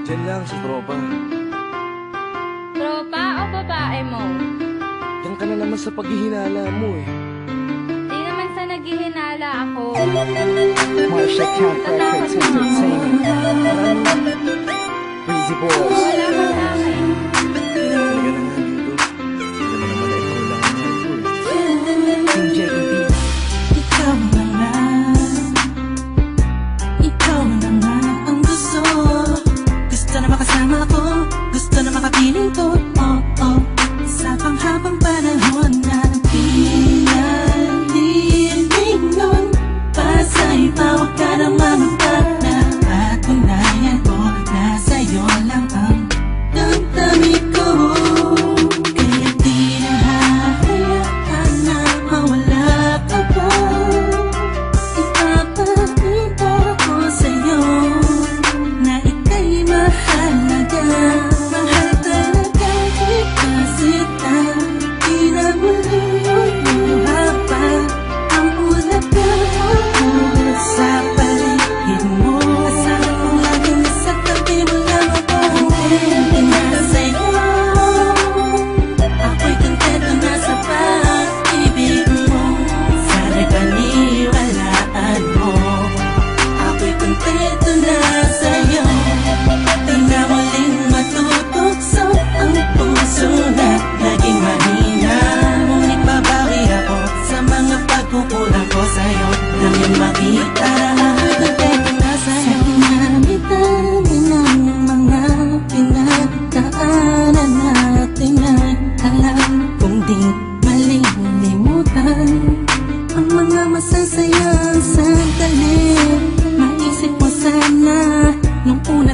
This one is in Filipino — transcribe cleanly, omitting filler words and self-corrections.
Diyan lang sa tropa. Tropa o babae mo? Diyan ka na naman sa paghihinala mo eh. Di naman sa naghihinala ako. Marsha Camp Records Entertainment. Breezy Boys. Wala ka sa akin. Talaga na nga dito. Hindi naman naman na ikaw lang ang mahal ko eh. Team JEB. Ikaw na nga, ikaw na nga ang gusto. Gusto na makasama ko, gusto na makapiling ko. Oh, oh, sa panghabang panahon na pinaliling nun. Para sa'yo pa, huwag ka na mamagpag na patunayan ko na sa'yo lang ang damdamin ko. Kaya di na hahayaan na mawala ka pa. Ipapakita ko sa'yo na ika'y mahalaga. Mahal talaga kita sita. Di na muli pa ang ulaga sa paligid mo. Asahan ko lagi nasa tabi mo lang ako. Hindi na sa'yo, ako'y kontento na sa pag-ibig mo. Sana'y paniwalaan mo, ako'y kontento na sa'yo. Di na muling matutukso ang puso na naging mahina. Ngunit babawi ako sa mga pagkukulang ko sa'yo. Nang yung makita na ako'y kontento na sa'yo. Sa dinami-dami ng mga pinagdaanan natin ay alam kong di malilimutan ang mga masasayang sandali. Maisip mo sana nung una